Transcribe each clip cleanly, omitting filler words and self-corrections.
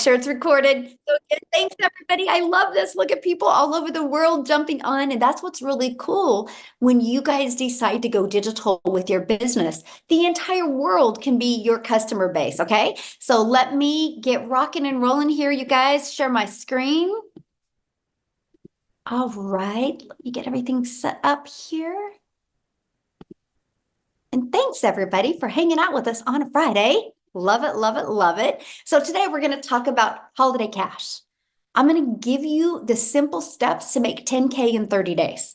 sure it's recorded. So again, thanks everybody. I love this. Look at people all over the world jumping on. And that's what's really cool when you guys decide to go digital with your business. The entire world can be your customer base. Okay. So let me get rocking and rolling here, you guys. Share my screen. All right. Let me get everything set up here. And thanks everybody for hanging out with us on a Friday. Love it, love it, love it. So today we're going to talk about holiday cash. I'm going to give you the simple steps to make 10K in 30 days.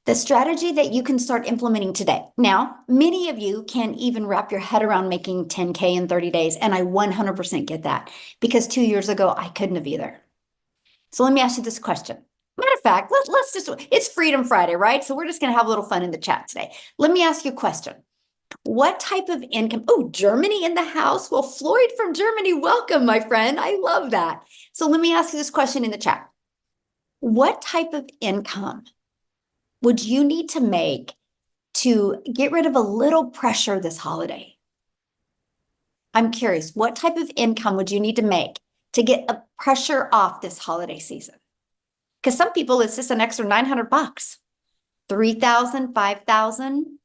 The strategy that you can start implementing today. Now, many of you can't even wrap your head around making 10K in 30 days. And I 100% get that because 2 years ago, I couldn't have either. So let me ask you this question. Matter of fact, let's just, it's Freedom Friday, right? So we're just going to have a little fun in the chat today. Let me ask you a question. What type of income? Oh, Germany in the house. Well, Floyd from Germany, welcome, my friend. I love that. So let me ask you this question in the chat. What type of income would you need to make to get rid of a little pressure this holiday? I'm curious, what type of income would you need to make to get a pressure off this holiday season? Because some people, it's just an extra 900 bucks, 3,000, 5,000,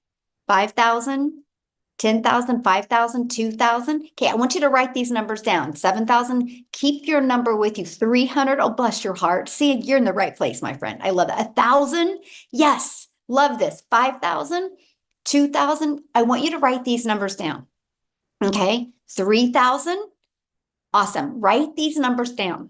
5,000, 10,000, 5,000, 2,000. Okay, I want you to write these numbers down. 7,000, keep your number with you. 300, oh, bless your heart. See, you're in the right place, my friend. I love it. 1,000, yes, love this. 5,000, 2,000, I want you to write these numbers down. Okay, 3,000, awesome. Write these numbers down.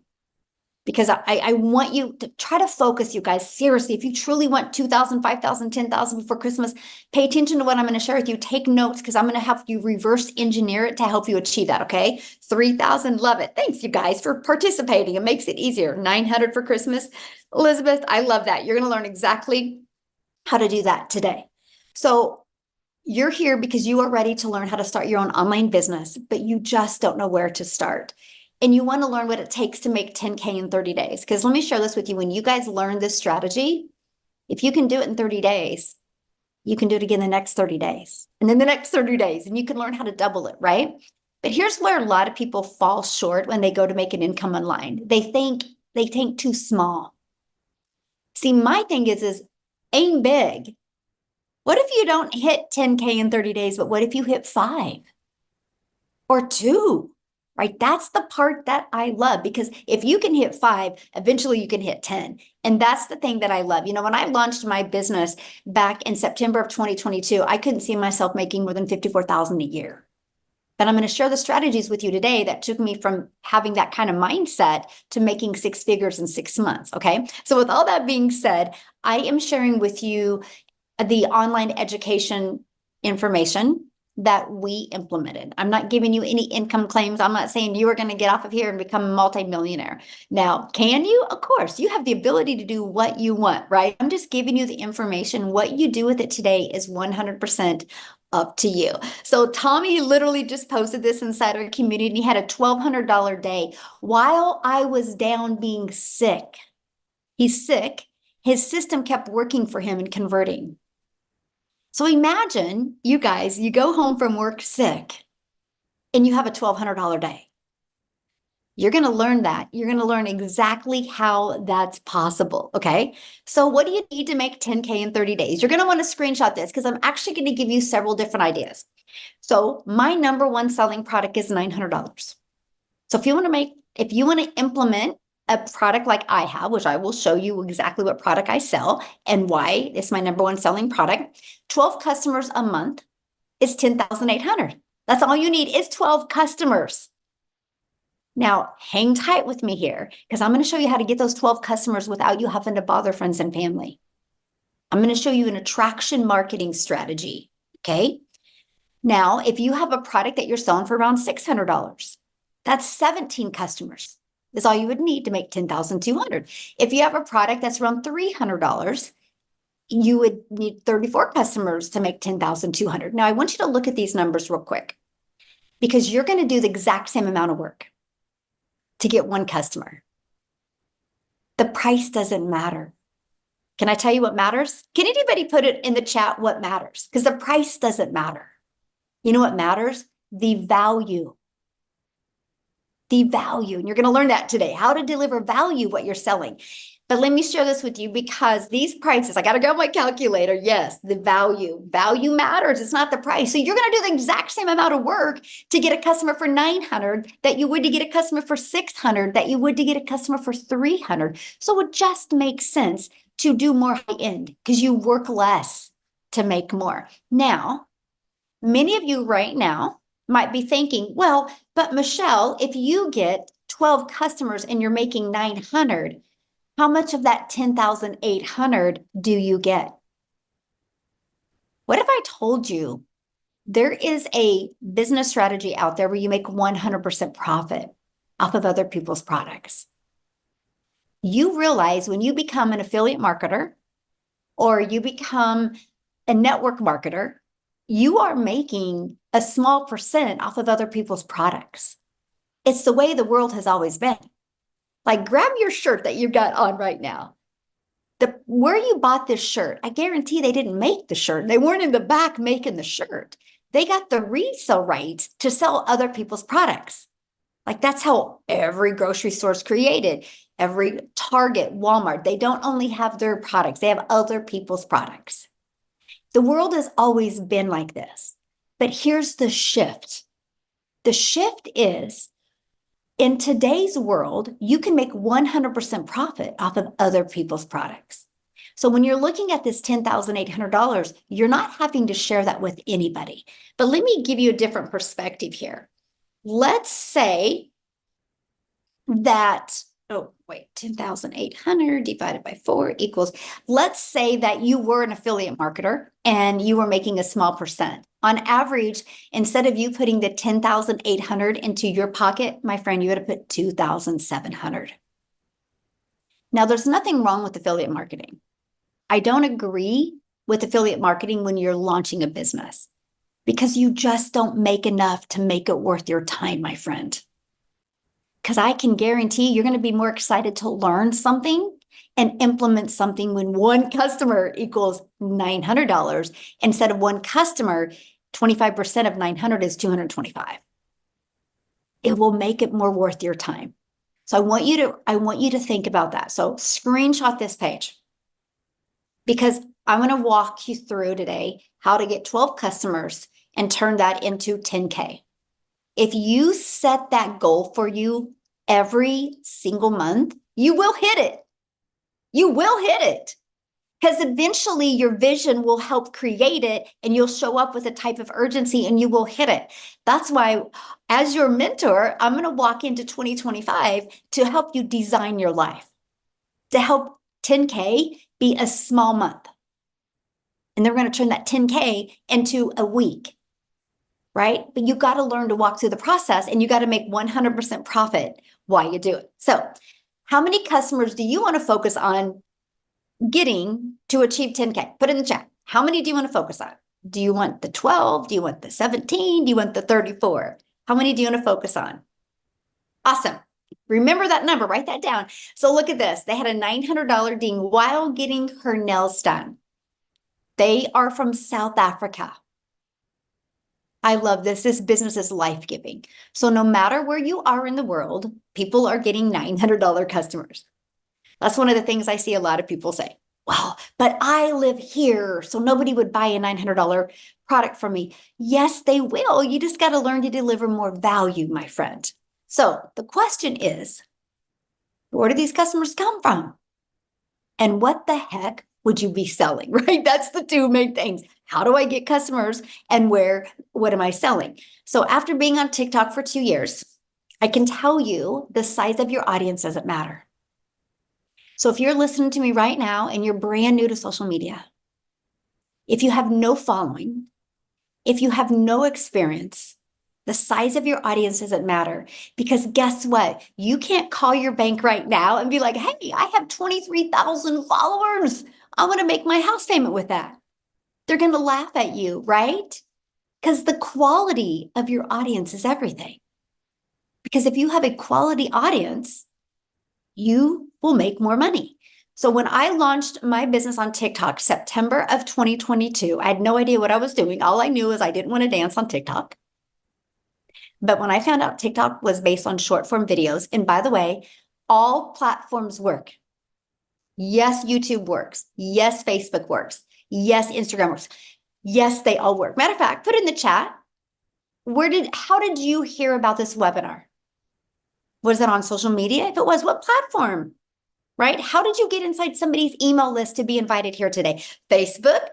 Because I want you to try to focus, you guys. Seriously, if you truly want 2,000, 5,000, 10,000 before Christmas, pay attention to what I'm going to share with you. Take notes because I'm going to have you reverse engineer it to help you achieve that, okay? 3,000, love it. Thanks, you guys, for participating. It makes it easier. 900 for Christmas. Elizabeth, I love that. You're going to learn exactly how to do that today. So you're here because you are ready to learn how to start your own online business, but you just don't know where to start. And you want to learn what it takes to make 10K in 30 days. Because let me share this with you. When you guys learn this strategy, if you can do it in 30 days, you can do it again the next 30 days. And then the next 30 days, and you can learn how to double it, right? But here's where a lot of people fall short when they go to make an income online. They think too small. See, my thing is aim big. What if you don't hit 10K in 30 days, but what if you hit 5 or 2? Right? That's the part that I love because if you can hit 5, eventually you can hit 10. And that's the thing that I love. You know, when I launched my business back in September of 2022, I couldn't see myself making more than 54,000 a year. But I'm going to share the strategies with you today that took me from having that kind of mindset to making 6 figures in 6 months. Okay. So with all that being said, I am sharing with you the online education information that we implemented. I'm not giving you any income claims. I'm not saying you are going to get off of here and become a multimillionaire. Now, can you? Of course, you have the ability to do what you want, right? I'm just giving you the information. What you do with it today is 100% up to you. So Tommy literally just posted this inside our community. He had a $1,200 day while I was down being sick. He's sick. His system kept working for him and converting. So imagine you guys, you go home from work sick and you have a $1,200 day. You're going to learn that. You're going to learn exactly how that's possible. Okay. So what do you need to make 10K in 30 days? You're going to want to screenshot this because I'm actually going to give you several different ideas. So my number one selling product is $900. So if you want to implement a product like I have, which I will show you exactly what product I sell and why it's my number one selling product, 12 customers a month is 10,800. That's all you need is 12 customers. Now, hang tight with me here because I'm going to show you how to get those 12 customers without you having to bother friends and family. I'm going to show you an attraction marketing strategy. Okay. Now, if you have a product that you're selling for around $600, that's 17 customers. Is all you would need to make 10,200. If you have a product that's around $300, you would need 34 customers to make 10,200. Now, I want you to look at these numbers real quick because you're going to do the exact same amount of work to get one customer. The price doesn't matter. Can I tell you what matters? Can anybody put it in the chat what matters? Because the price doesn't matter. You know what matters? The value. the value. And you're going to learn that today, how to deliver value, what you're selling. But let me share this with you because these prices, I got to go my calculator. Yes, the value matters. It's not the price. So you're going to do the exact same amount of work to get a customer for 900 that you would to get a customer for 600 that you would to get a customer for 300. So it just makes sense to do more high end because you work less to make more. Now, many of you right now might be thinking, well, but Michelle, if you get 12 customers and you're making 900, how much of that 10,800 do you get? What if I told you there is a business strategy out there where you make 100% profit off of other people's products? You realize when you become an affiliate marketer or you become a network marketer, you are making a small percent off of other people's products. It's the way the world has always been. Like, grab your shirt that you've got on right now. Where you bought this shirt, I guarantee they didn't make the shirt. They weren't in the back making the shirt. They got the resale rights to sell other people's products. Like, that's how every grocery store is created. Every Target, Walmart, they don't only have their products, they have other people's products. The world has always been like this. But here's the shift. The shift is, in today's world, you can make 100% profit off of other people's products. So when you're looking at this $10,800, you're not having to share that with anybody. But let me give you a different perspective here. Let's say that, 10,800 divided by 4 equals, let's say that you were an affiliate marketer and you were making a small percent. On average, instead of you putting the 10,800 into your pocket, my friend, you would have put 2,700. Now, there's nothing wrong with affiliate marketing. I don't agree with affiliate marketing when you're launching a business because you just don't make enough to make it worth your time, my friend. Because I can guarantee you're going to be more excited to learn something and implement something when one customer equals $900 instead of one customer, 25% of 900 is 225. It will make it more worth your time. So I want you to think about that. So screenshot this page because I'm going to walk you through today how to get 12 customers and turn that into 10K. If you set that goal for you every single month, you will hit it. You will hit it because eventually your vision will help create it and you'll show up with a type of urgency and you will hit it. That's why, as your mentor, I'm going to walk into 2025 to help you design your life, to help 10K be a small month. And they're going to turn that 10K into a week. Right? But you got to learn to walk through the process and you got to make 100% profit while you do it. So how many customers do you want to focus on getting to achieve 10K? Put it in the chat. How many do you want to focus on? Do you want the 12? Do you want the 17? Do you want the 34? How many do you want to focus on? Awesome. Remember that number, write that down. So look at this. They had a $900 ding while getting her nails done. They are from South Africa. I love this. This business is life-giving. So no matter where you are in the world, people are getting $900 customers. That's one of the things I see a lot of people say. Well, but I live here, so nobody would buy a $900 product from me. Yes, they will. You just got to learn to deliver more value, my friend. So the question is, where do these customers come from? And what the heck would you be selling, right? That's the two main things. How do I get customers and what am I selling? So after being on TikTok for 2 years, I can tell you the size of your audience doesn't matter. So if you're listening to me right now and you're brand new to social media, if you have no following, if you have no experience, the size of your audience doesn't matter because guess what? You can't call your bank right now and be like, hey, I have 23,000 followers. I want to make my house payment with that. They're going to laugh at you, right? Because the quality of your audience is everything. Because if you have a quality audience, you will make more money. So when I launched my business on TikTok, September of 2022, I had no idea what I was doing. All I knew is I didn't want to dance on TikTok. But when I found out TikTok was based on short form videos, and by the way, all platforms work. Yes, YouTube works. Yes, Facebook works. Yes, Instagram works. Yes, they all work. Matter of fact, put in the chat, how did you hear about this webinar? Was it on social media? If it was, what platform? Right? How did you get inside somebody's email list to be invited here today? Facebook,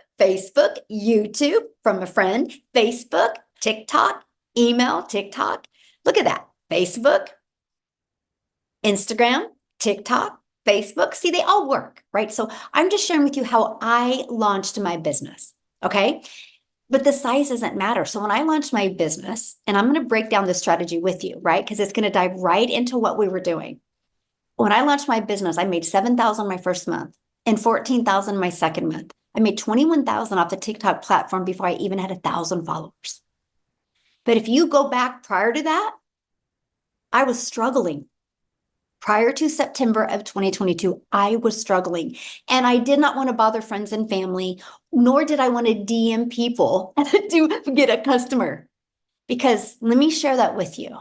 YouTube, from a friend, Facebook, TikTok, email, TikTok. Look at that. Facebook, Instagram, TikTok, Facebook. See, they all work, right? So I'm just sharing with you how I launched my business, okay? But the size doesn't matter. So when I launched my business, and I'm going to break down the strategy with you, right? Because it's going to dive right into what we were doing. When I launched my business, I made 7,000 my first month and 14,000 my second month. I made 21,000 off the TikTok platform before I even had 1,000 followers. But if you go back prior to that, I was struggling. Prior to September of 2022, I was struggling, and I did not want to bother friends and family, nor did I want to DM people to get a customer. Because let me share that with you.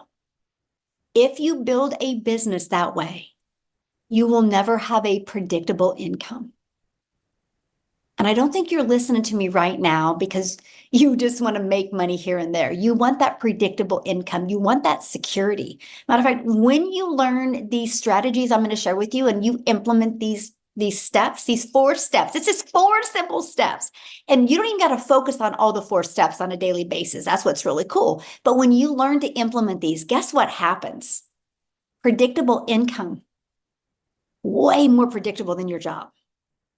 If you build a business that way, you will never have a predictable income. And I don't think you're listening to me right now because you just want to make money here and there. You want that predictable income. You want that security. Matter of fact, when you learn these strategies I'm going to share with you and you implement these steps, these 4 steps, it's just 4 simple steps. And you don't even got to focus on all the 4 steps on a daily basis. That's what's really cool. But when you learn to implement these, guess what happens? Predictable income. Way more predictable than your job.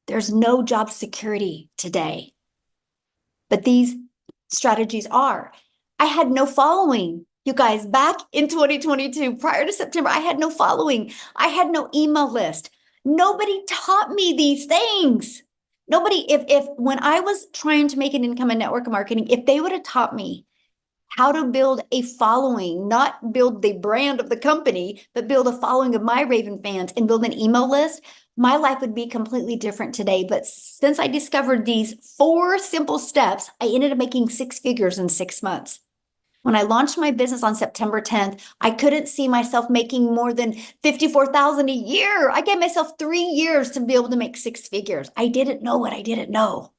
There's no job security today. But these strategies are. I had no following. You guys, back in 2022, prior to September, I had no following. I had no email list. Nobody taught me these things. Nobody, if when I was trying to make an income in network marketing, if they would have taught me how to build a following, not build the brand of the company, but build a following of my Raven fans and build an email list, my life would be completely different today. But since I discovered these 4 simple steps, I ended up making 6 figures in 6 months. When I launched my business on September 10th, I couldn't see myself making more than $54,000 a year. I gave myself 3 years to be able to make 6 figures. I didn't know what I didn't know.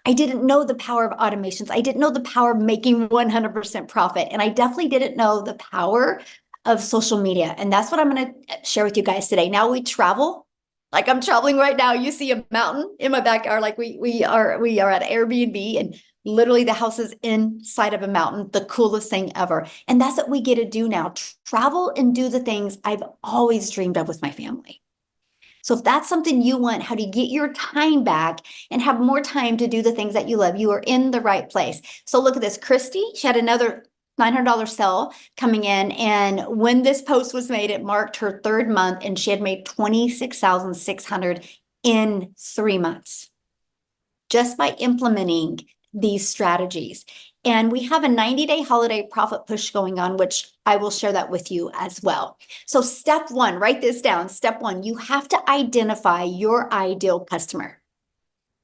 I didn't know the power of automations. I didn't know the power of making 100% profit. And I definitely didn't know the power of social media. And that's what I'm going to share with you guys today. Now we travel. Like I'm traveling right now. You see a mountain in my backyard. Like we are at Airbnb, and literally the house is inside of a mountain, the coolest thing ever. And that's what we get to do now. Travel and do the things I've always dreamed of with my family. So if that's something you want, how to get your time back and have more time to do the things that you love, you are in the right place. So look at this. Christy, she had another $900 sale coming in. And when this post was made, it marked her 3rd month, and she had made $26,600 in 3 months just by implementing these strategies. And we have a 90-day holiday profit push going on, which I will share that with you as well. So step 1, write this down. Step 1, you have to identify your ideal customer.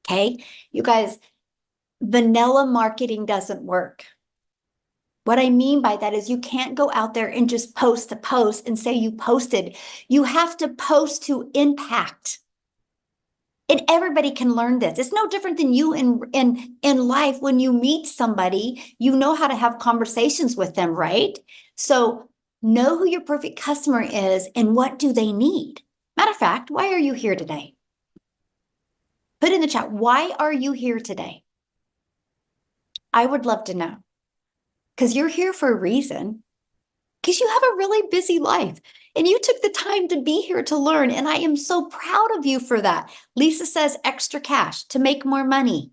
Okay, you guys, vanilla marketing doesn't work. What I mean by that is you can't go out there and just post a post and say you posted. You have to post to impact. And everybody can learn this. It's no different than you in life. When you meet somebody, you know how to have conversations with them, right? So know who your perfect customer is and what do they need. Matter of fact, why are you here today? Put in the chat, why are you here today? I would love to know. Because you're here for a reason. Because you have a really busy life. And you took the time to be here to learn. And I am so proud of you for that. Lisa says extra cash to make more money,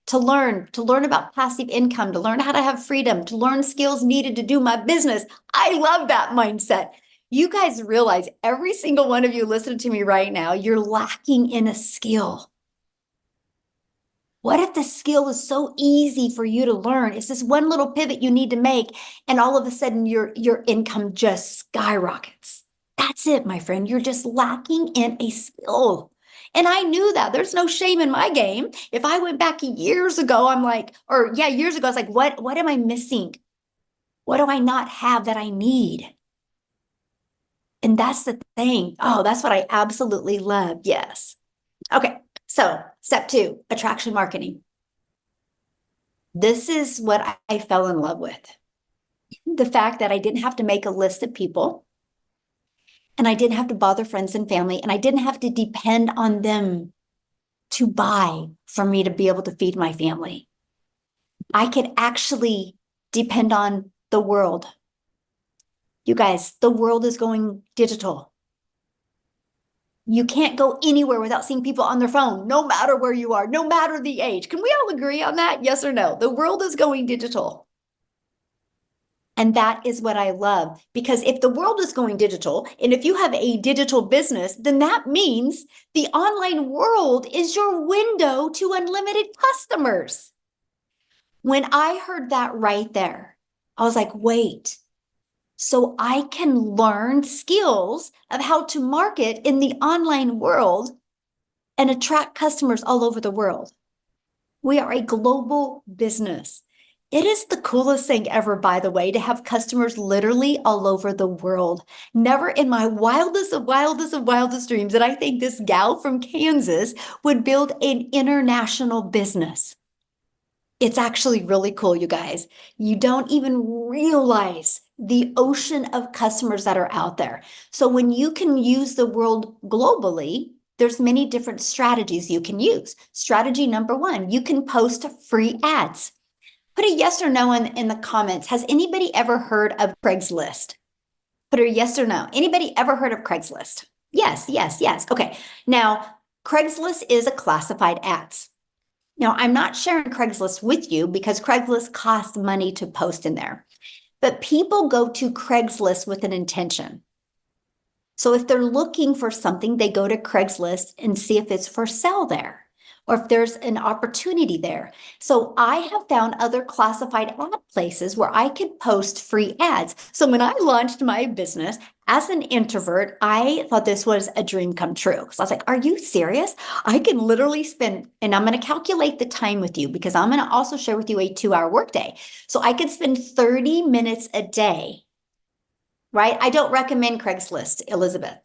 to learn about passive income, to learn how to have freedom, to learn skills needed to do my business. I love that mindset. You guys realize every single one of you listening to me right now, you're lacking in a skill. What if the skill is so easy for you to learn? It's this one little pivot you need to make, and all of a sudden your income just skyrockets. That's it, my friend. You're just lacking in a skill. And I knew that. There's no shame in my game. If I went back years ago, years ago, I was like, what am I missing? What do I not have that I need? And that's the thing. Oh, that's what I absolutely love. Yes. Okay. So, step 2, attraction marketing. This is what I fell in love with. The fact that I didn't have to make a list of people, and I didn't have to bother friends and family, and I didn't have to depend on them to buy for me to be able to feed my family. I could actually depend on the world. You guys, the world is going digital. You can't go anywhere without seeing people on their phone, no matter where you are, no matter the age. Can we all agree on that? Yes or no? The world is going digital. And that is what I love, because if the world is going digital, and if you have a digital business, then that means the online world is your window to unlimited customers. When I heard that right there, I was like, wait, so I can learn skills of how to market in the online world and attract customers all over the world. We are a global business. It is the coolest thing ever, by the way, to have customers literally all over the world. Never in my wildest of wildest of wildest dreams did I think this gal from Kansas would build an international business. It's actually really cool, you guys. You don't even realize the ocean of customers that are out there. So when you can use the world globally, there's many different strategies you can use. Strategy number 1, you can post free ads. Put a yes or no in the comments. Has anybody ever heard of Craigslist? Put a yes or no. Anybody ever heard of Craigslist? Yes, yes, yes. Okay. Now, Craigslist is a classified ads. Now, I'm not sharing Craigslist with you because Craigslist costs money to post in there, but people go to Craigslist with an intention. So if they're looking for something, they go to Craigslist and see if it's for sale there or if there's an opportunity there. So I have found other classified ad places where I could post free ads. So when I launched my business as an introvert, I thought this was a dream come true. So I was like, are you serious? I can literally spend, and I'm going to calculate the time with you because I'm going to also share with you a 2-hour workday. So I could spend 30 minutes a day, right? I don't recommend Craigslist, Elizabeth.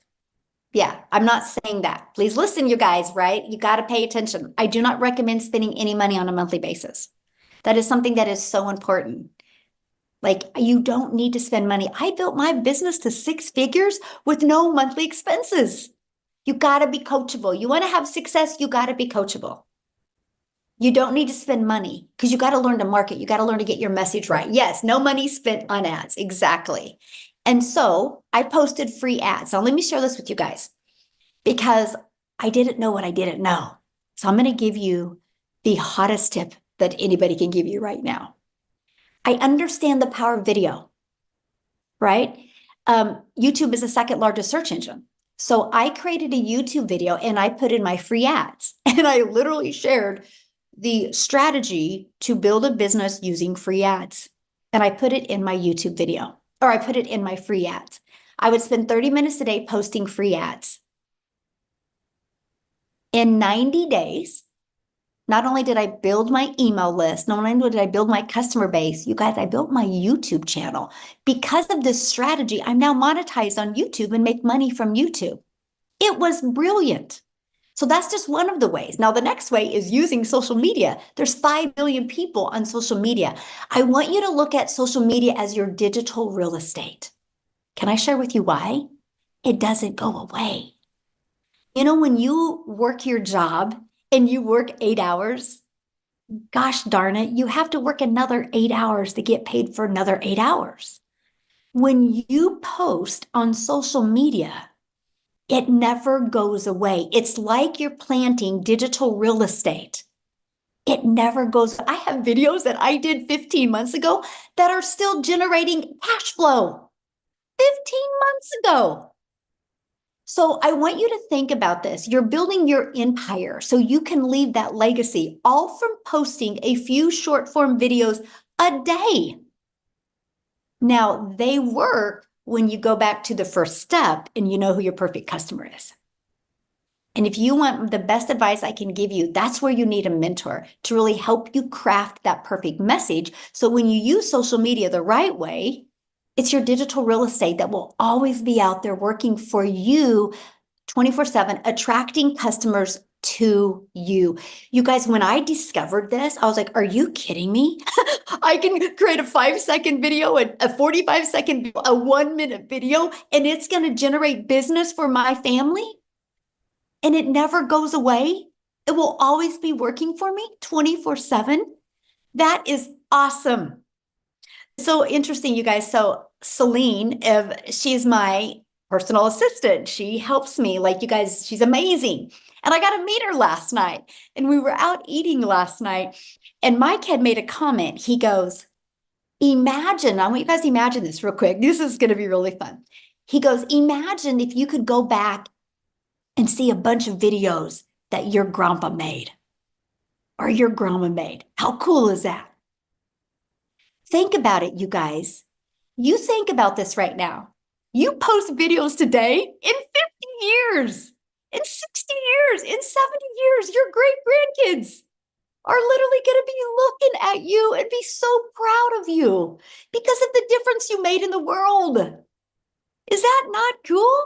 Yeah, I'm not saying that. Please listen, you guys, right? You got to pay attention. I do not recommend spending any money on a monthly basis. That is something that is so important. Like, you don't need to spend money. I built my business to 6 figures with no monthly expenses. You got to be coachable. You want to have success, you got to be coachable. You don't need to spend money because you got to learn to market. You got to learn to get your message right. Yes, no money spent on ads. Exactly. And so I posted free ads. Now, let me share this with you guys because I didn't know what I didn't know. So I'm going to give you the hottest tip that anybody can give you right now. I understand the power of video, right? YouTube is the second largest search engine. So I created a YouTube video and I put in my free ads and I literally shared the strategy to build a business using free ads. And I put it in my YouTube video, or I put it in my free ads. I would spend 30 minutes a day posting free ads. In 90 days, not only did I build my email list, not only did I build my customer base, you guys, I built my YouTube channel. Because of this strategy, I'm now monetized on YouTube and make money from YouTube. It was brilliant. So that's just one of the ways. Now, the next way is using social media. There's 5 billion people on social media. I want you to look at social media as your digital real estate. Can I share with you why? It doesn't go away. You know, when you work your job and you work 8 hours, gosh darn it, you have to work another 8 hours to get paid for another 8 hours. When you post on social media, it never goes away. It's like you're planting digital real estate. It never goes. I have videos that I did 15 months ago that are still generating cash flow 15 months ago. So I want you to think about this. You're building your empire so you can leave that legacy, all from posting a few short form videos a day. Now, they work when you go back to the first step and you know who your perfect customer is. And if you want the best advice I can give you, that's where you need a mentor to really help you craft that perfect message. So when you use social media the right way, it's your digital real estate that will always be out there working for you 24/7, attracting customers to you. You guys, when I discovered this, I was like, are you kidding me? I can create a 5-second video, a 45-second video, a 1-minute video, and it's going to generate business for my family. And it never goes away. It will always be working for me 24/7. That is awesome. So interesting, you guys. So Celine, she's my personal assistant. She helps me. Like, you guys, she's amazing. And I got to meet her last night. And we were out eating last night. And Mike had made a comment. He goes, imagine, I want you guys to imagine this real quick. This is going to be really fun. He goes, imagine if you could go back and see a bunch of videos that your grandpa made or your grandma made. How cool is that? Think about it, you guys. You think about this right now. You post videos today, in 50 years, in 60 years, in 70 years, your great grandkids are literally going to be looking at you and be so proud of you because of the difference you made in the world. Is that not cool?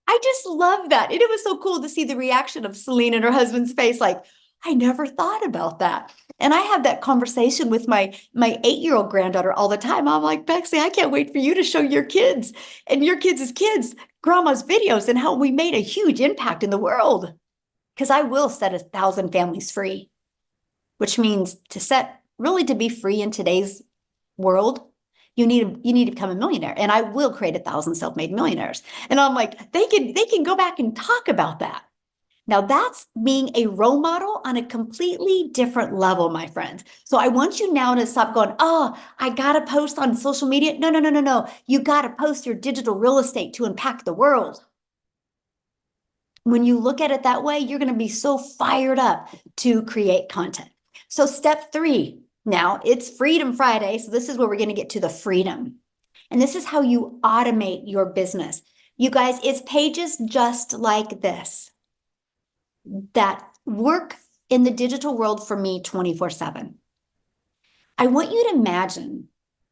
I just love that. And it was so cool to see the reaction of Celine and her husband's face, like, I never thought about that. And I have that conversation with my 8-year-old granddaughter all the time. I'm like, Bexley, I can't wait for you to show your kids and your kids' kids grandma's videos and how we made a huge impact in the world. Because I will set 1,000 families free, which means to be free in today's world, you need to become a millionaire. And I will create 1,000 self-made millionaires. And I'm like, they can go back and talk about that. Now that's being a role model on a completely different level, my friends. So I want you now to stop going, oh, I got to post on social media. No. You got to post your digital real estate to impact the world. When you look at it that way, you're going to be so fired up to create content. So step 3, now it's Freedom Friday. So this is where we're going to get to the freedom. And this is how you automate your business. You guys, it's pages just like this that work in the digital world for me 24/7. I want you to imagine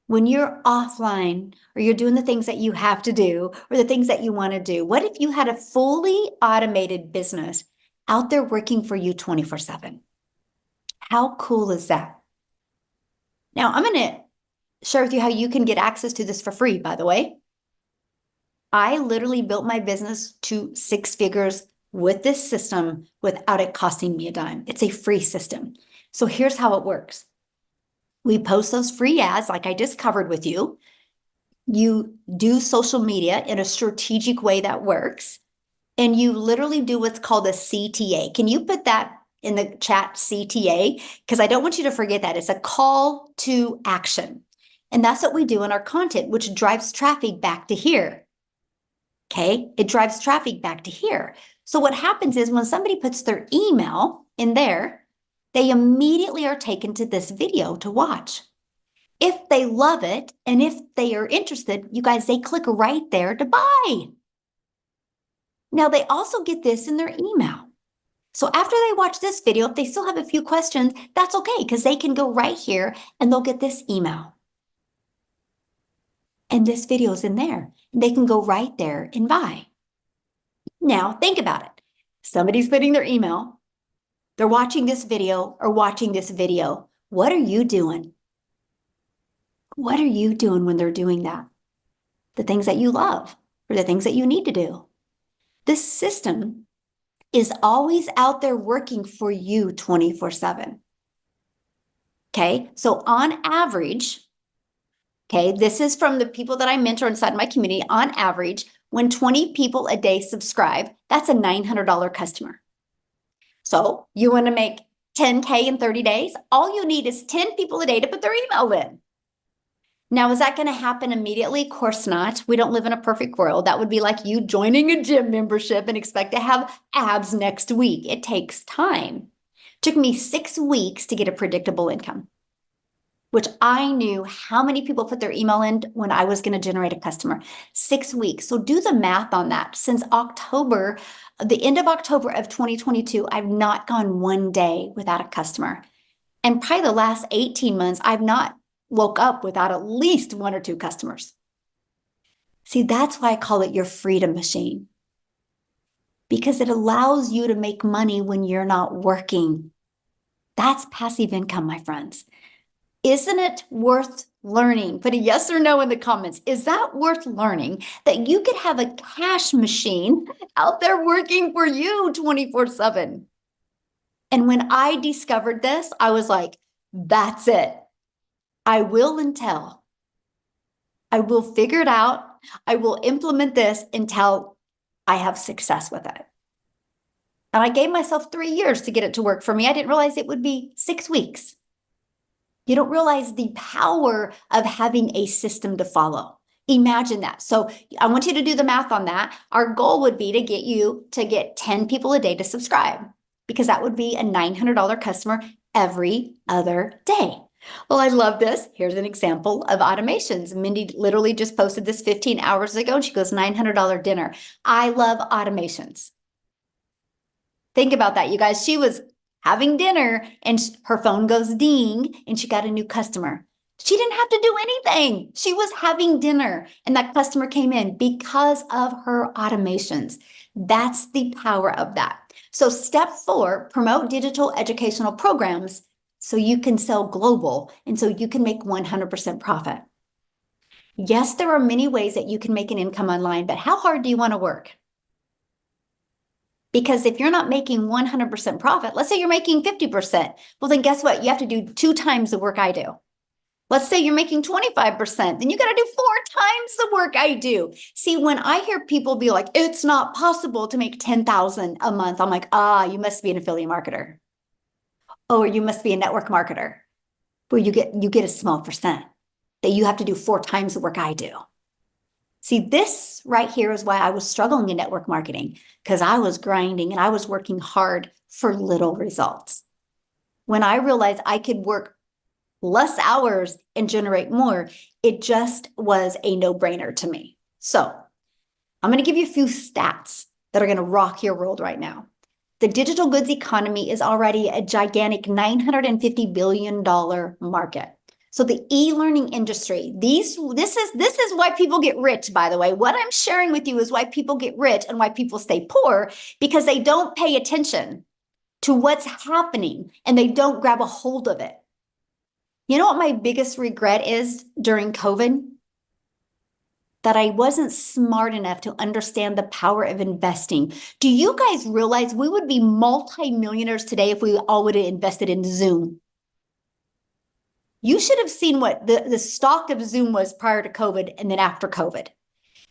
when you're offline or you're doing the things that you have to do or the things that you want to do. What if you had a fully automated business out there working for you 24/7? How cool is that? Now, I'm going to share with you how you can get access to this for free, by the way. I literally built my business to 6 figures with this system without it costing me a dime. It's a free system. So here's how it works. We post those free ads like I just covered with you. You do social media in a strategic way that works. And you literally do what's called a CTA. Can you put that in the chat, CTA? Because I don't want you to forget that. It's a call to action. And that's what we do in our content, which drives traffic back to here. Okay, it drives traffic back to here. So what happens is when somebody puts their email in there, they immediately are taken to this video to watch. If they love it and if they are interested, you guys, they click right there to buy. Now they also get this in their email. So after they watch this video, if they still have a few questions, that's okay because they can go right here and they'll get this email. And this video is in there. They can go right there and buy. Now, think about it. Somebody's putting their email. They're watching this video or watching this video. What are you doing? What are you doing when they're doing that? The things that you love or the things that you need to do. This system is always out there working for you 24/7. Okay, so on average, okay, this is from the people that I mentor inside my community. On average, when 20 people a day subscribe, that's a $900 customer. So you want to make 10K in 30 days? All you need is 10 people a day to put their email in. Now, is that going to happen immediately? Of course not. We don't live in a perfect world. That would be like you joining a gym membership and expect to have abs next week. It takes time. It took me 6 weeks to get a predictable income. which I knew how many people put their email in when I was going to generate a customer. 6 weeks. So do the math on that. Since October, the end of October of 2022, I've not gone one day without a customer. And probably the last 18 months, I've not woke up without at least 1 or 2 customers. See, that's why I call it your freedom machine, because it allows you to make money when you're not working. That's passive income, my friends. Isn't it worth learning? Put a yes or no in the comments. Is that worth learning that you could have a cash machine out there working for you 24/7? And when I discovered this, I was like, that's it. I will and tell. I will figure it out. I will implement this until I have success with it. And I gave myself 3 years to get it to work for me. I didn't realize it would be 6 weeks. You don't realize the power of having a system to follow. Imagine that. So I want you to do the math on that. Our goal would be to get you to get 10 people a day to subscribe, because that would be a $900 customer every other day. Well, I love this. Here's an example of automations. Mindy literally just posted this 15 hours ago, and she goes, $900 dinner. I love automations. Think about that, you guys. She was having dinner and her phone goes ding and she got a new customer. She didn't have to do anything. She was having dinner and that customer came in because of her automations. That's the power of that. So step 4, promote digital educational programs so you can sell global and so you can make 100% profit. Yes, there are many ways that you can make an income online, but how hard do you want to work? Because if you're not making 100% profit, let's say you're making 50%, well, then guess what? You have to do 2 times the work I do. Let's say you're making 25%, then you got to do 4 times the work I do. See, when I hear people be like, it's not possible to make 10,000 a month, I'm like, you must be an affiliate marketer. Or you must be a network marketer where you get a small percent that you have to do 4 times the work I do. See, this right here is why I was struggling in network marketing, because I was grinding and I was working hard for little results. When I realized I could work less hours and generate more, it just was a no-brainer to me. So I'm going to give you a few stats that are going to rock your world right now. The digital goods economy is already a gigantic $950 billion market. So the e-learning industry, this is why people get rich, by the way. What I'm sharing with you is why people get rich and why people stay poor, because they don't pay attention to what's happening and they don't grab a hold of it. You know what my biggest regret is during COVID? That I wasn't smart enough to understand the power of investing. Do you guys realize we would be multi-millionaires today if we all would have invested in Zoom? You should have seen what the stock of Zoom was prior to COVID and then after COVID.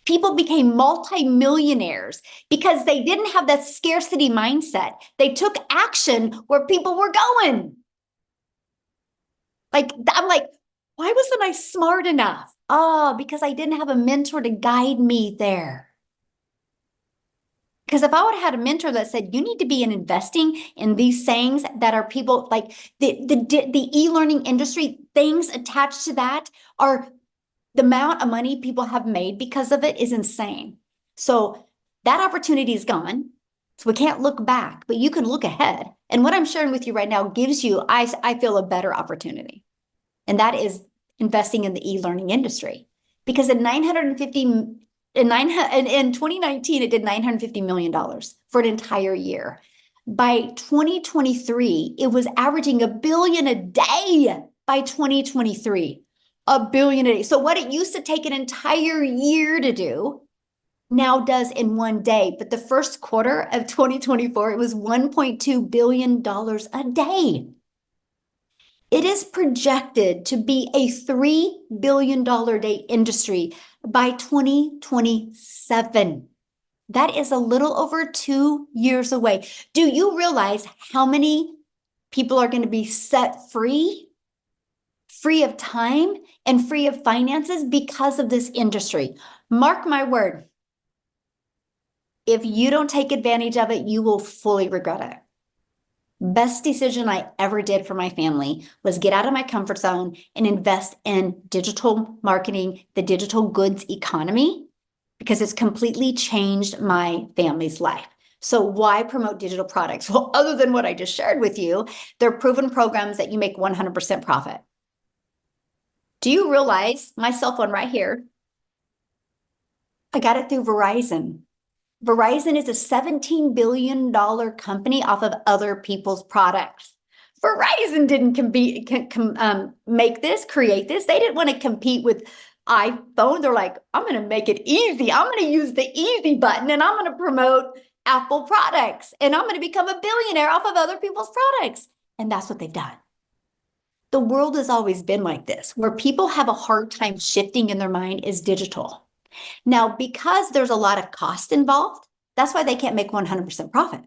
People became multi-millionaires because they didn't have that scarcity mindset. They took action where people were going. I'm like, why wasn't I smart enough? Because I didn't have a mentor to guide me there. Because if I would have had a mentor that said, you need to be investing in these things that are people like the e-learning industry, things attached to that are the amount of money people have made because of it is insane. So that opportunity is gone. So we can't look back, but you can look ahead. And what I'm sharing with you right now gives you, I feel, a better opportunity. And that is investing in the e-learning industry. Because in 2019, it did $950 million for an entire year. By 2023, it was averaging $1 billion a day by 2023. $1 billion a day. So what it used to take an entire year to do now does in one day. But the first quarter of 2024, it was $1.2 billion a day. It is projected to be a $3 billion a day industry by 2027. That is a little over 2 years away. Do you realize how many people are going to be set free of time and free of finances because of this industry? Mark my word. If you don't take advantage of it, you will fully regret it. Best decision I ever did for my family was get out of my comfort zone and invest in digital marketing, the digital goods economy, because it's completely changed my family's life. So why promote digital products? Well, other than what I just shared with you, they're proven programs that you make 100% profit. Do you realize my cell phone right here? I got it through Verizon. Verizon is a $17 billion company off of other people's products. Verizon didn't make this, create this. They didn't want to compete with iPhone. They're like, I'm going to make it easy. I'm going to use the easy button and I'm going to promote Apple products and I'm going to become a billionaire off of other people's products. And that's what they've done. The world has always been like this. Where people have a hard time shifting in their mind is digital. Now, because there's a lot of cost involved, that's why they can't make 100% profit.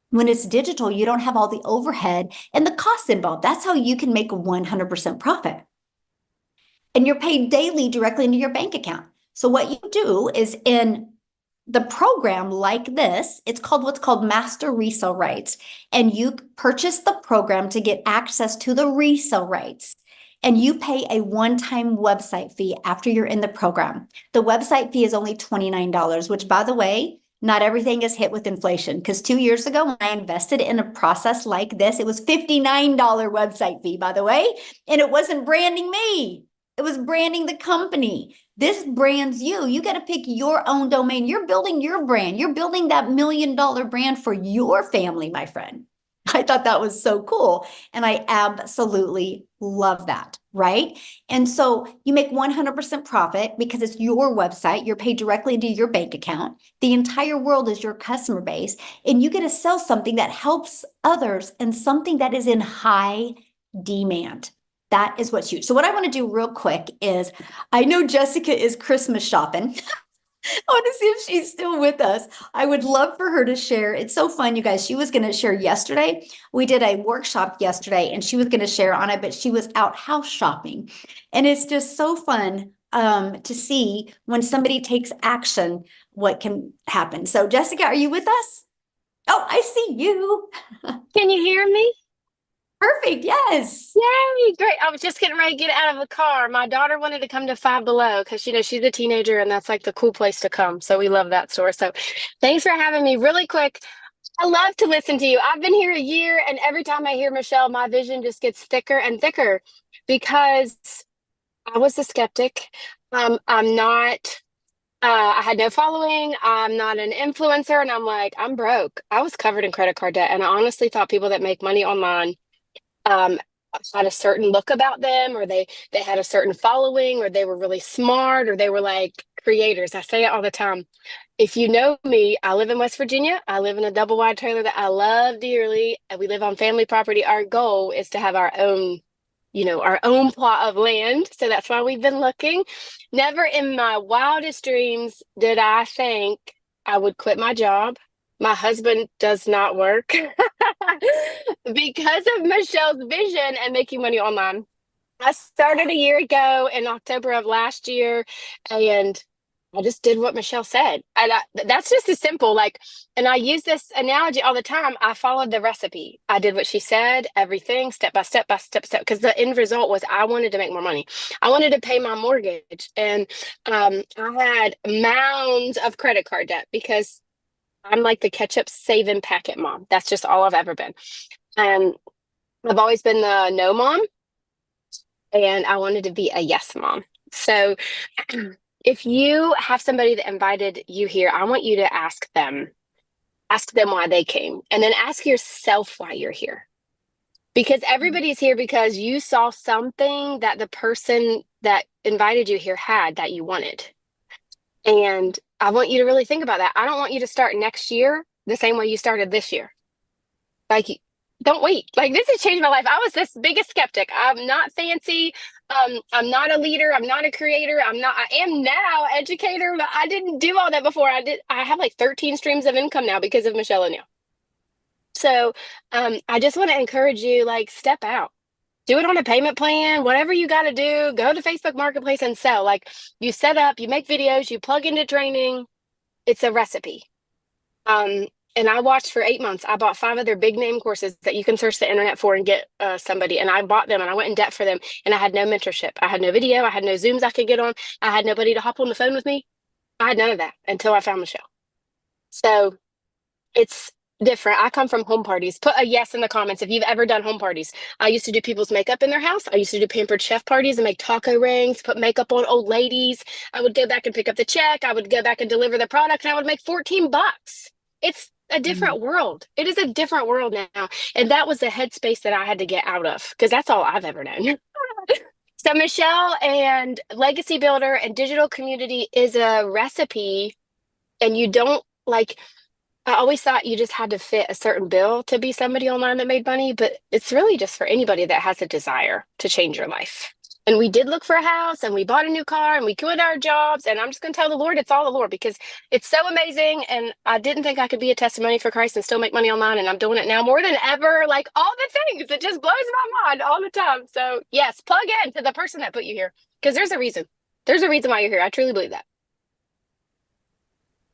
When it's digital, you don't have all the overhead and the costs involved. That's how you can make 100% profit. And you're paid daily directly into your bank account. So what you do is in the program like this, it's called what's called master resale rights. And you purchase the program to get access to the resale rights. And you pay a one-time website fee after you're in the program. The website fee is only $29, which, by the way, not everything is hit with inflation. Because 2 years ago, when I invested in a process like this, it was $59 website fee, by the way. And it wasn't branding me. It was branding the company. This brands you. You got to pick your own domain. You're building your brand. You're building that $1 million brand for your family, my friend. I thought that was so cool. And I absolutely love that, right? And so you make 100% profit because it's your website. You're paid directly into your bank account. The entire world is your customer base. And you get to sell something that helps others and something that is in high demand. That is what's huge. So what I want to do real quick is, I know Jessica is Christmas shopping. I want to see if she's still with us. I would love for her to share. It's so fun, you guys. She was going to share yesterday. We did a workshop yesterday and she was going to share on it, but she was out house shopping. And it's just so fun to see when somebody takes action, what can happen. So Jessica, are you with us? Oh, I see you. Can you hear me? Perfect. Yes. Yay, great. I was just getting ready to get out of the car. My daughter wanted to come to Five Below because, she's a teenager and that's like the cool place to come. So we love that store. So thanks for having me. Really quick, I love to listen to you. I've been here a year and every time I hear Michelle, my vision just gets thicker and thicker because I was a skeptic. I'm not, I had no following. I'm not an influencer. And I'm like, I'm broke. I was covered in credit card debt. And I honestly thought people that make money online um, had a certain look about them, or they had a certain following, or they were really smart, or they were like creators. I say it all the time. If you know me, I live in West Virginia. I live in a double wide trailer that I love dearly, and we live on family property. Our goal is to have our own, our own plot of land. So that's why we've been looking. Never in my wildest dreams did I think I would quit my job. My husband does not work because of Michelle's vision and making money online. I started a year ago in October of last year, and I just did what Michelle said. And that's just as simple. And I use this analogy all the time. I followed the recipe. I did what she said, everything step by step by step, because the end result was I wanted to make more money. I wanted to pay my mortgage. And I had mounds of credit card debt because I'm like the ketchup saving packet mom. That's just all I've ever been. And I've always been the no mom, and I wanted to be a yes mom. So if you have somebody that invited you here, I want you to ask them why they came, and then ask yourself why you're here. Because everybody's here because you saw something that the person that invited you here had that you wanted. And I want you to really think about that. I don't want you to start next year the same way you started this year. Like, don't wait. Like, this has changed my life. I was this biggest skeptic. I'm not fancy. I'm not a leader. I'm not a creator. I am now educator, but I didn't do all that before. I have like 13 streams of income now because of Michelle O'Neill. So I just want to encourage you, like, step out. Do it on a payment plan, whatever you got to do. Go to Facebook Marketplace and sell. Like, you set up, you make videos, you plug into training. It's a recipe. And I watched for 8 months. I bought 5 other big name courses that you can search the internet for and get somebody. And I bought them and I went in debt for them. And I had no mentorship. I had no video. I had no Zooms I could get on. I had nobody to hop on the phone with me. I had none of that until I found Michelle. So it's different. I come from home parties. Put a yes in the comments if you've ever done home parties. I used to do people's makeup in their house. I used to do pampered chef parties and make taco rings, put makeup on old ladies. I would go back and pick up the check. I would go back and deliver the product and I would make 14 bucks. It's a different world. It is a different world now. And that was the headspace that I had to get out of because that's all I've ever known. So Michelle and Legacy Builder and Digital Community is a recipe, and you don't like, I always thought you just had to fit a certain bill to be somebody online that made money, but it's really just for anybody that has a desire to change your life. And we did look for a house and we bought a new car and we quit our jobs. And I'm just going to tell the Lord, it's all the Lord because it's so amazing. And I didn't think I could be a testimony for Christ and still make money online. And I'm doing it now more than ever. Like all the things, it just blows my mind all the time. So yes, plug in to the person that put you here because there's a reason. There's a reason why you're here. I truly believe that.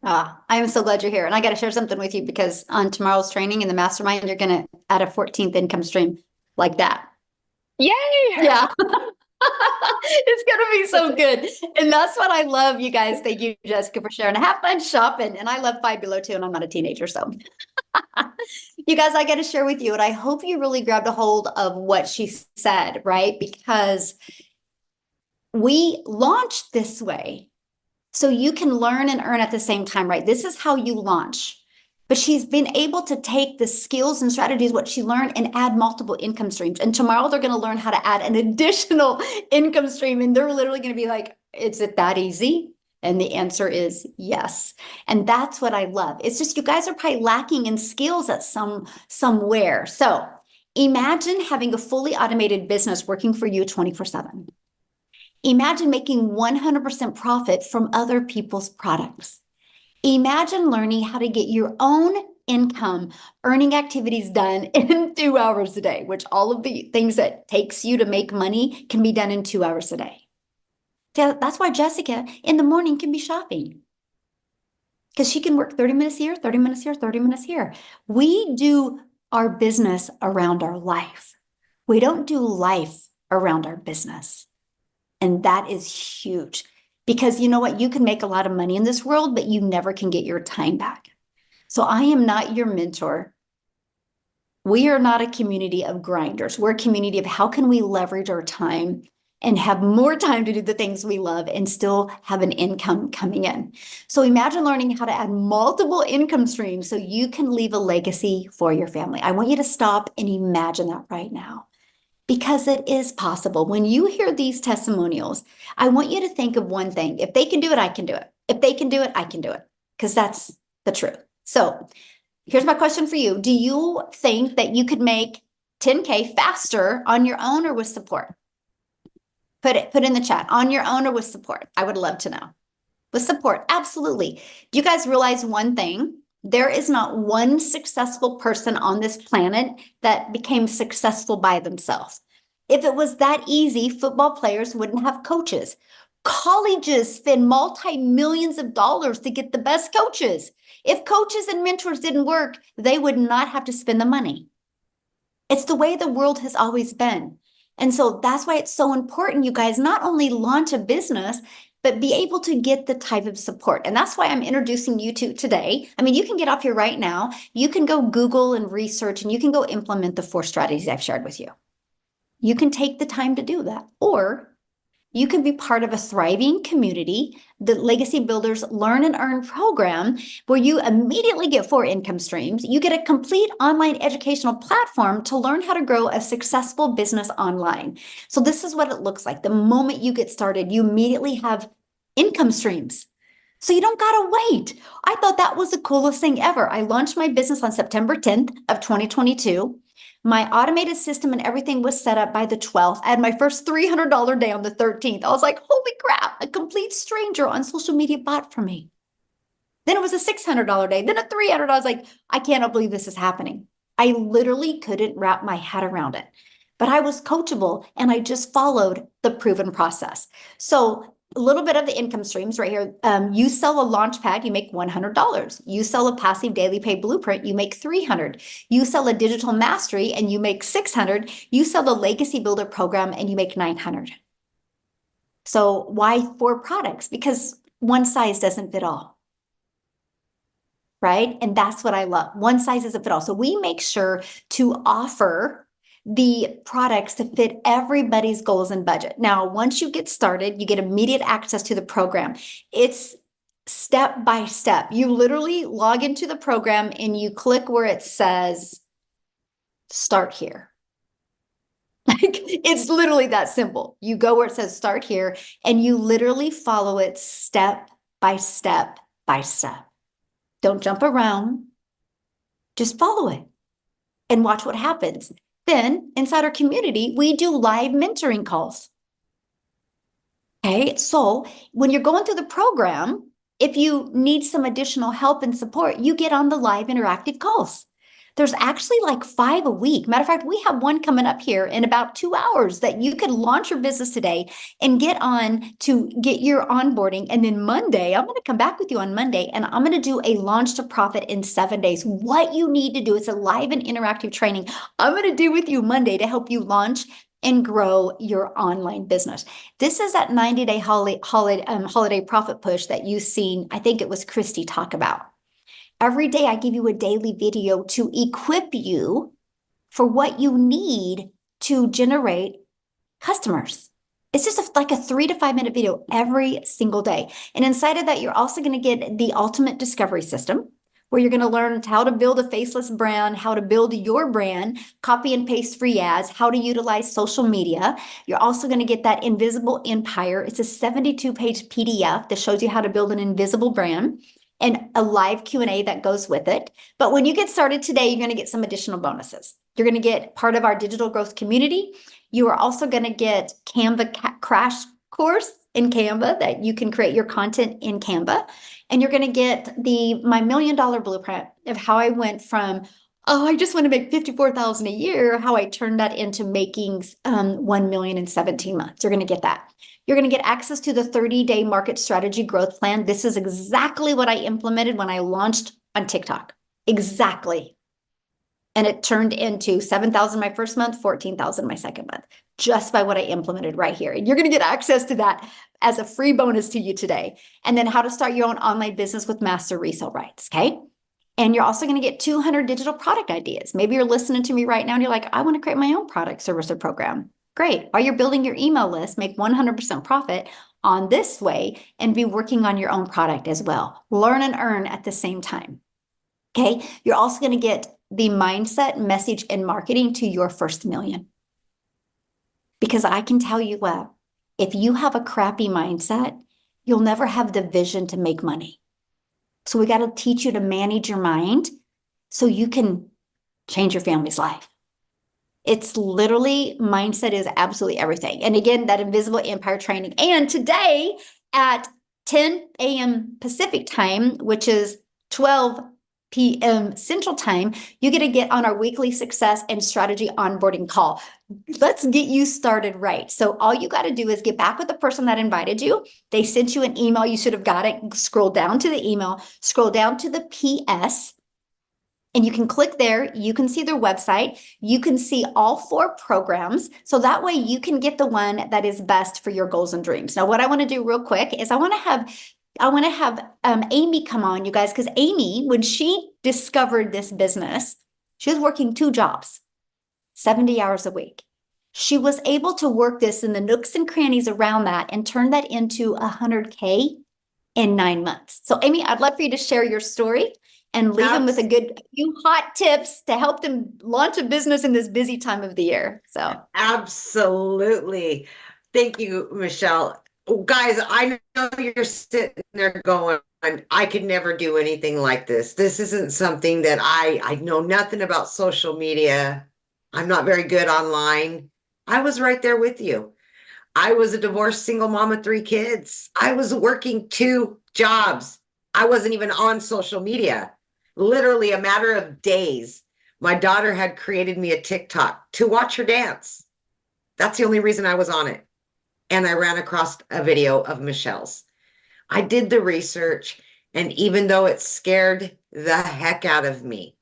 Ah, I'm so glad you're here. And I got to share something with you because on tomorrow's training in the mastermind, you're going to add a 14th income stream like that. Yay. Yeah. It's going to be so good. And that's what I love, you guys. Thank you, Jessica, for sharing. Have fun shopping. And I love Five Below too, and I'm not a teenager. So you guys, I got to share with you, and I hope you really grabbed a hold of what she said, right? Because we launched this way so you can learn and earn at the same time, right? This is how you launch. But she's been able to take the skills and strategies, what she learned, and add multiple income streams. And tomorrow they're going to learn how to add an additional income stream. And they're literally going to be like, is it that easy? And the answer is yes. And that's what I love. It's just you guys are probably lacking in skills at somewhere. So imagine having a fully automated business working for you 24/7. Imagine making 100% profit from other people's products. Imagine learning how to get your own income earning activities done in 2 hours a day, which all of the things that takes you to make money can be done in 2 hours a day. So that's why Jessica in the morning can be shopping because she can work 30 minutes here, 30 minutes here, 30 minutes here. We do our business around our life. We don't do life around our business. And that is huge because you know what? You can make a lot of money in this world, but you never can get your time back. So I am not your mentor. We are not a community of grinders. We're a community of how can we leverage our time and have more time to do the things we love and still have an income coming in. So imagine learning how to add multiple income streams so you can leave a legacy for your family. I want you to stop and imagine that right now. Because it is possible. When you hear these testimonials, I want you to think of one thing. If they can do it, I can do it. If they can do it, I can do it. Because that's the truth. So here's my question for you. Do you think that you could make 10K faster on your own or with support? Put in the chat, on your own or with support. I would love to know. With support, absolutely. Do you guys realize one thing? There is not one successful person on this planet that became successful by themselves. If it was that easy, football players wouldn't have coaches. Colleges spend multi-millions of dollars to get the best coaches. If coaches and mentors didn't work, they would not have to spend the money. It's the way the world has always been. And so that's why it's so important, you guys, not only launch a business, but be able to get the type of support. And that's why I'm introducing you to today. I mean, you can get off here right now. You can go Google and research, and you can go implement the 4 strategies I've shared with you. You can take the time to do that. Or you can be part of a thriving community, the Legacy Builders Learn and Earn program, where you immediately get 4 income streams. You get a complete online educational platform to learn how to grow a successful business online. So this is what it looks like. The moment you get started, you immediately have income streams. So you don't gotta wait. I thought that was the coolest thing ever. I launched my business on September 10th of 2022. My automated system and everything was set up by the 12th. I had my first $300 day on the 13th. I was like, holy crap, a complete stranger on social media bought for me. Then it was a $600 day, then a $300. I was like, I cannot believe this is happening. I literally couldn't wrap my head around it. But I was coachable and I just followed the proven process. So a little bit of the income streams right here. You sell a launch pad, you make $100. You sell a passive daily pay blueprint, you make 300. You sell a digital mastery and you make 600. You sell the legacy builder program and you make 900. So why 4 products? Because one size doesn't fit all. Right? And that's what I love. One size doesn't fit all. So we make sure to offer the products to fit everybody's goals and budget. Now, once you get started, you get immediate access to the program. It's step by step. You literally log into the program and you click where it says start here. Like, it's literally that simple. You go where it says start here and you literally follow it step by step by step. Don't jump around. Just follow it and watch what happens. Then inside our community, we do live mentoring calls. Okay, so when you're going through the program, if you need some additional help and support, you get on the live interactive calls. There's actually like 5 a week. Matter of fact, we have one coming up here in about 2 hours that you could launch your business today and get on to get your onboarding. And then Monday, I'm going to come back with you on Monday and I'm going to do a launch to profit in 7 days. What you need to do, it's a live and interactive training I'm going to do with you Monday to help you launch and grow your online business. This is that 90-day holiday profit push that you've seen. I think it was Christy talk about. Every day I give you a daily video to equip you for what you need to generate customers. It's just like a 3 to 5 minute video every single day. And inside of that, you're also going to get the ultimate discovery system, where you're going to learn how to build a faceless brand, how to build your brand, copy and paste free ads, how to utilize social media. You're also going to get that invisible empire. It's a 72-page PDF that shows you how to build an invisible brand, and a live Q&A that goes with it. But when you get started today, you're going to get some additional bonuses. You're going to get part of our digital growth community. You are also going to get Canva crash course in Canva that you can create your content in Canva. And you're going to get my $1 million blueprint of how I went from, oh, I just want to make $54,000 a year, how I turned that into making $1 million in 17 months. You're going to get that. You're going to get access to the 30-day market strategy growth plan. This is exactly what I implemented when I launched on TikTok. Exactly. And it turned into 7,000 my first month, 14,000 my second month, just by what I implemented right here. And you're going to get access to that as a free bonus to you today. And then how to start your own online business with master resale rights. Okay. And you're also going to get 200 digital product ideas. Maybe you're listening to me right now and you're like, I want to create my own product, service, or program. Great. While you're building your email list, make 100% profit on this way and be working on your own product as well. Learn and earn at the same time. Okay. You're also going to get the mindset, message, and marketing to your first million. Because I can tell you what, if you have a crappy mindset, you'll never have the vision to make money. So we got to teach you to manage your mind so you can change your family's life. It's literally, mindset is absolutely everything. And again, that invisible empire training. And today at 10 a.m. Pacific time, which is 12 p.m. Central time, you get to get on our weekly success and strategy onboarding call. Let's get you started right. So all you got to do is get back with the person that invited you. They sent you an email. You should have got it. Scroll down to the email, scroll down to the PS, and you can click there. You can see their website. You can see all 4 programs. So that way you can get the one that is best for your goals and dreams. Now, what I want to do real quick is I want to have Amy come on, you guys, because Amy, when she discovered this business, she was working 2 jobs, 70 hours a week. She was able to work this in the nooks and crannies around that and turn that into $100K in 9 months. So Amy, I'd love for you to share your story and leave them with a few hot tips to help them launch a business in this busy time of the year. So absolutely. Thank you, Michelle. Guys, I know you're sitting there going, I could never do anything like this. This isn't something that I know nothing about social media. I'm not very good online. I was right there with you. I was a divorced single mom of 3 kids. I was working 2 jobs. I wasn't even on social media. Literally a matter of days, my daughter had created me a TikTok to watch her dance. That's the only reason I was on it. and I ran across a video of Michelle's. I did the research, and even though it scared the heck out of me,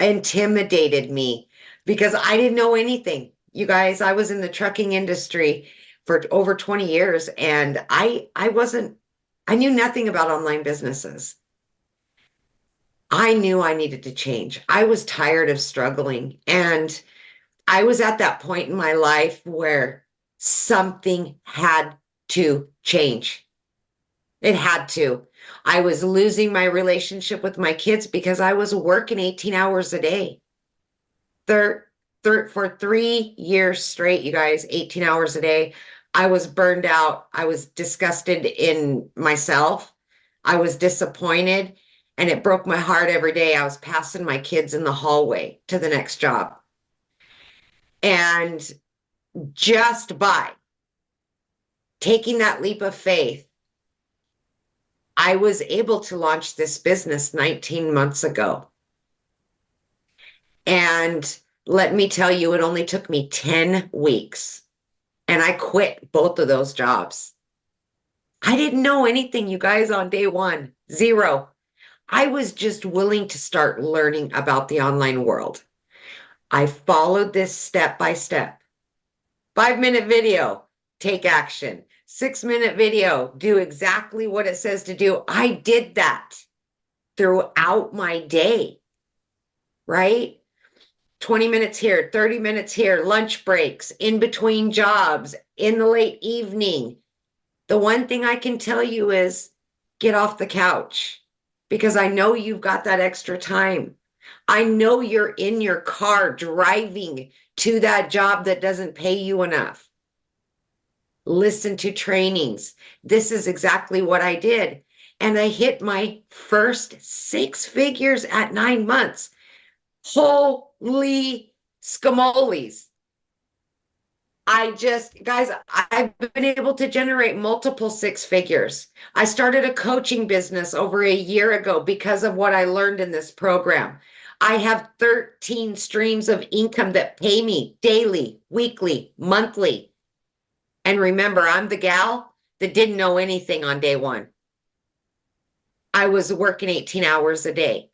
intimidated me, because I didn't know anything. You guys, I was in the trucking industry for over 20 years, and I knew nothing about online businesses. I knew I needed to change. I was tired of struggling, and I was at that point in my life where something had to change. It had to. I was losing my relationship with my kids because I was working 18 hours a day. For 3 years straight, you guys, 18 hours a day. I was burned out. I was disgusted in myself. I was disappointed, and it broke my heart every day. I was passing my kids in the hallway to the next job. And just by taking that leap of faith, I was able to launch this business 19 months ago. And let me tell you, it only took me 10 weeks. And I quit both of those jobs. I didn't know anything, you guys, on day one. Zero. I was just willing to start learning about the online world. I followed this step by step. 5-minute video, take action. 6-minute video, do exactly what it says to do. I did that throughout my day, right? 20 minutes here, 30 minutes here, lunch breaks, in between jobs, in the late evening. The one thing I can tell you is get off the couch, because I know you've got that extra time. I know you're in your car driving to that job that doesn't pay you enough. Listen to trainings. This is exactly what I did. And I hit my first 6 figures at 9 months. Holy scamoles. Guys, I've been able to generate multiple 6 figures. I started a coaching business over a year ago because of what I learned in this program. I have 13 streams of income that pay me daily, weekly, monthly. And remember, I'm the gal that didn't know anything on day one. I was working 18 hours a day.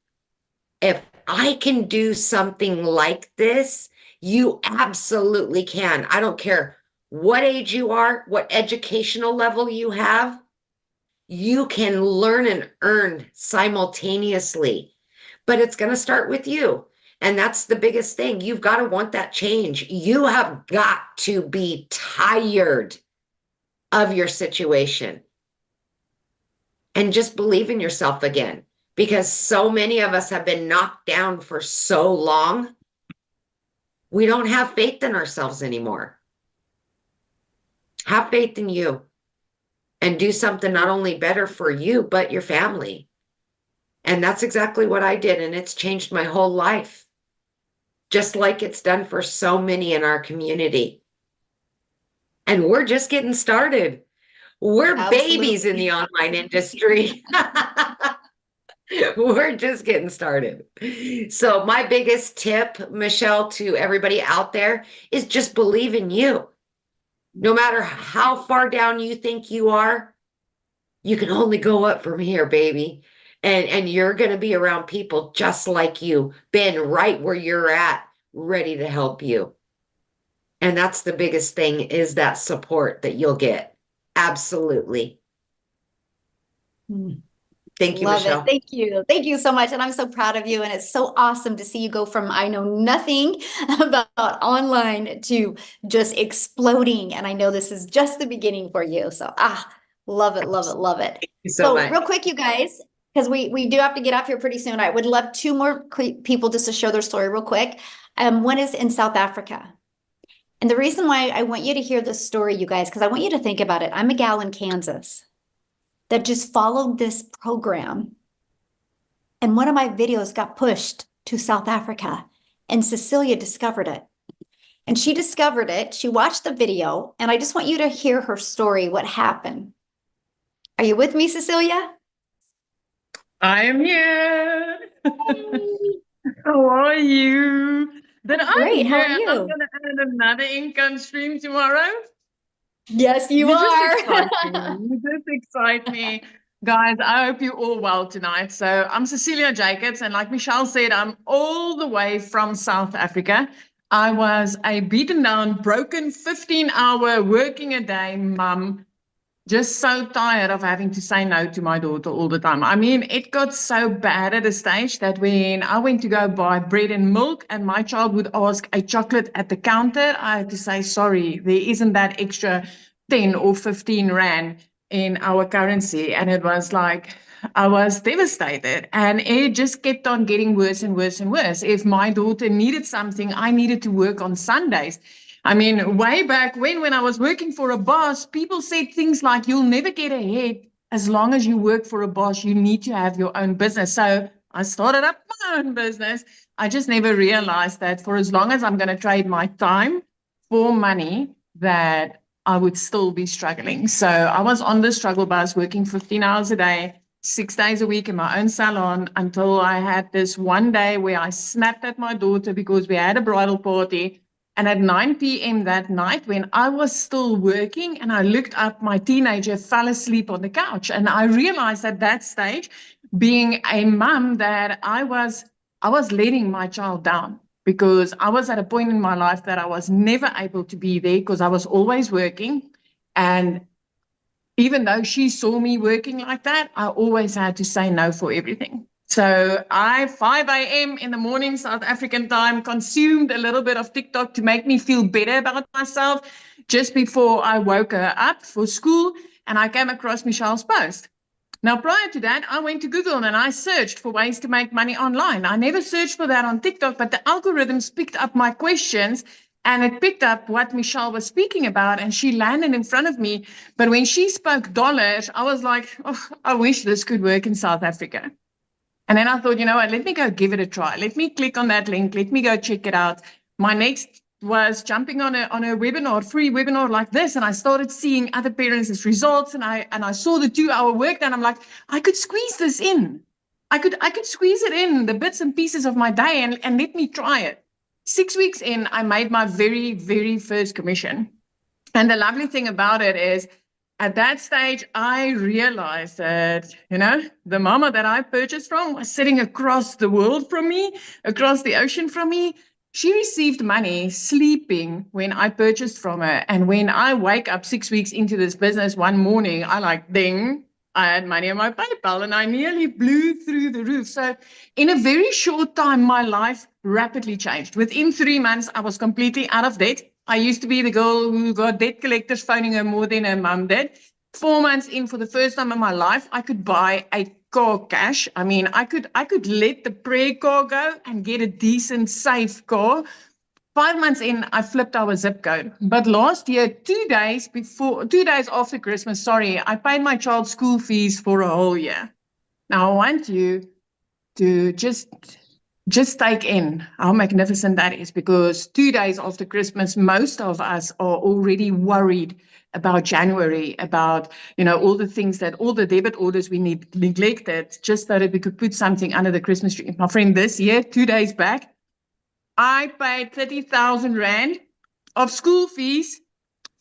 If I can do something like this, you absolutely can. I don't care what age you are, what educational level you have, you can learn and earn simultaneously. But it's going to start with you. And that's the biggest thing. You've got to want that change. You have got to be tired of your situation and just believe in yourself again, because so many of us have been knocked down for so long. We don't have faith in ourselves anymore. Have faith in you and do something not only better for you, but your family. And that's exactly what I did. And it's changed my whole life, just like it's done for so many in our community. And we're just getting started. We're babies in the online industry. We're just getting started. So my biggest tip, Michelle, to everybody out there is just believe in you. No matter how far down you think you are, you can only go up from here, baby. And you're going to be around people just like you, been right where you're at, ready to help you. And that's the biggest thing, is that support that you'll get. Absolutely. Thank you, Love Michelle. it. Thank you. Thank you so much. And I'm so proud of you. And it's so awesome to see you go from I know nothing about online to just exploding. And I know this is just the beginning for you. So love it, love it, love it. Thank you so much. Real quick, you guys, because we do have to get off here pretty soon. I would love 2 more people just to share their story real quick. One is in South Africa. And the reason why I want you to hear this story, you guys, because I want you to think about it. I'm a gal in Kansas that just followed this program. And one of my videos got pushed to South Africa, and Cecilia discovered it. And she discovered it. She watched the video, and I just want you to hear her story, what happened. Are you with me, Cecilia? I am here. Hey. How are you? Then I'm Great. How here. are you? I'm going to add another income stream tomorrow. Yes, you You just are. excite me. You just excite me. Guys, I hope you're all well tonight. So I'm Cecilia Jacobs, and like Michelle said, I'm all the way from South Africa. I was a beaten down, broken 15-hour working a day mum, just so tired of having to say no to my daughter all the time. I mean, it got so bad at a stage that when I went to go buy bread and milk and my child would ask a chocolate at the counter, I had to say, sorry, there isn't that extra 10 or 15 rand in our currency. And it was like, I was devastated, and it just kept on getting worse and worse and worse. If my daughter needed something, I needed to work on Sundays. I mean, way back when I was working for a boss, people said things like, you'll never get ahead as long as you work for a boss. You need to have your own business. So I started up my own business. I just never realized that for as long as I'm going to trade my time for money, that I would still be struggling. So I was on the struggle bus working 15 hours a day, 6 days a week in my own salon, until I had this one day where I snapped at my daughter because we had a bridal party. And at 9 p.m. that night, when I was still working and I looked up, my teenager fell asleep on the couch. And I realized at that stage, being a mom, that I was letting my child down, because I was at a point in my life that I was never able to be there because I was always working. And even though she saw me working like that, I always had to say no for everything. So I, 5 a.m. in the morning, South African time, consumed a little bit of TikTok to make me feel better about myself just before I woke her up for school. And I came across Michelle's post. Now, prior to that, I went to Google and I searched for ways to make money online. I never searched for that on TikTok, but the algorithms picked up my questions and it picked up what Michelle was speaking about, and she landed in front of me. But when she spoke dollars, I was like, oh, I wish this could work in South Africa. And then I thought, you know what, let me go give it a try. Let me click on that link. Let me go check it out. My next was jumping on a webinar, free webinar like this. And I started seeing other parents' results, and I saw the 2-hour work, and I'm like, I could squeeze this in. I could squeeze it in, the bits and pieces of my day, and let me try it. 6 weeks in, I made my very, very first commission. And the lovely thing about it is, at that stage, I realized that, the mama that I purchased from was sitting across the world from me, across the ocean from me. She received money sleeping when I purchased from her. And when I wake up 6 weeks into this business one morning, I like, ding, I had money on my PayPal, and I nearly blew through the roof. So in a very short time, my life rapidly changed. Within 3 months, I was completely out of debt. I used to be the girl who got debt collectors phoning her more than her mum did. 4 months in, for the first time in my life, I could buy a car cash. I mean, I could let the prayer car go and get a decent, safe car. 5 months in, I flipped our zip code. But last year, 2 days after Christmas, I paid my child's school fees for a whole year. Now I want you to just take in how magnificent that is, because 2 days after Christmas, most of us are already worried about January, about, all the things that, all the debit orders we neglected just so that we could put something under the Christmas tree. My friend, this year, 2 days back, I paid 30,000 Rand of school fees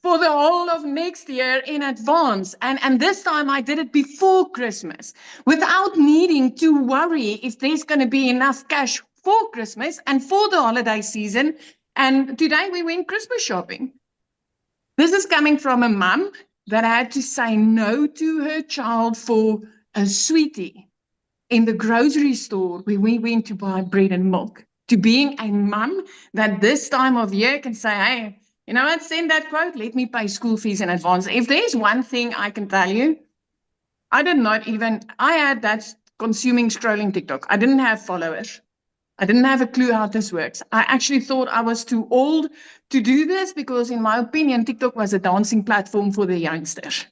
for the whole of next year in advance. And this time I did it before Christmas without needing to worry if there's going to be enough cash for Christmas and for the holiday season. And today we went Christmas shopping. This is coming from a mum that had to say no to her child for a sweetie in the grocery store where we went to buy bread and milk, to being a mum that this time of year can say, hey, you know what, send that quote, let me pay school fees in advance. If there's one thing I can tell you, I had that consuming scrolling TikTok. I didn't have followers. I didn't have a clue how this works. I actually thought I was too old to do this because, in my opinion, TikTok was a dancing platform for the youngsters.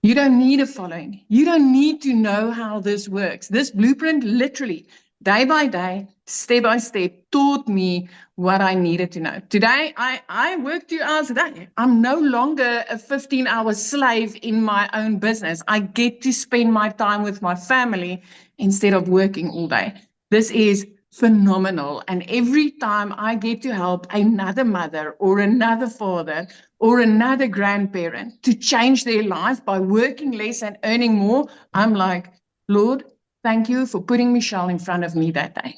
You don't need a following. You don't need to know how this works. This blueprint literally, day by day, step by step, taught me what I needed to know. Today, I work 2 hours a day. I'm no longer a 15-hour slave in my own business. I get to spend my time with my family instead of working all day. This is phenomenal. And every time I get to help another mother or another father or another grandparent to change their life by working less and earning more, I'm like, Lord, thank you for putting Michelle in front of me that day.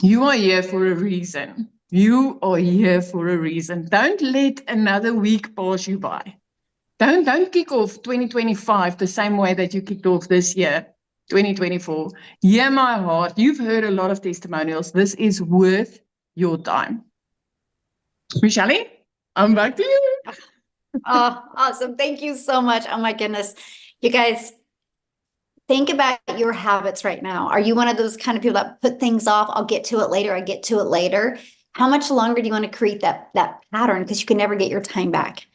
You are here for a reason. You are here for a reason. Don't let another week pass you by. Don't kick off 2025 the same way that you kicked off this year, 2024. Hear my heart. You've heard a lot of testimonials. This is worth your time. Michelle, I'm back to you. Oh, awesome. Thank you so much. Oh my goodness. You guys, think about your habits right now. Are you one of those kind of people that put things off? I'll get to it later. I get to it later. How much longer do you want to create that pattern? Because you can never get your time back.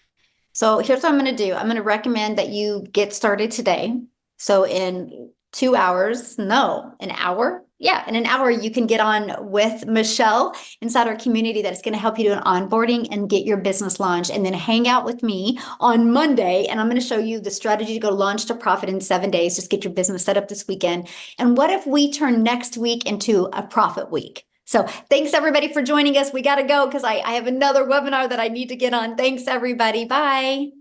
So here's what I'm going to do. I'm going to recommend that you get started today. So in 2 hours, no, an hour. Yeah, in an hour, you can get on with Michelle inside our community that is going to help you do an onboarding and get your business launched, and then hang out with me on Monday. And I'm going to show you the strategy to go launch to profit in 7 days. Just get your business set up this weekend. And what if we turn next week into a profit week? So thanks everybody for joining us. We got to go because I have another webinar that I need to get on. Thanks everybody. Bye.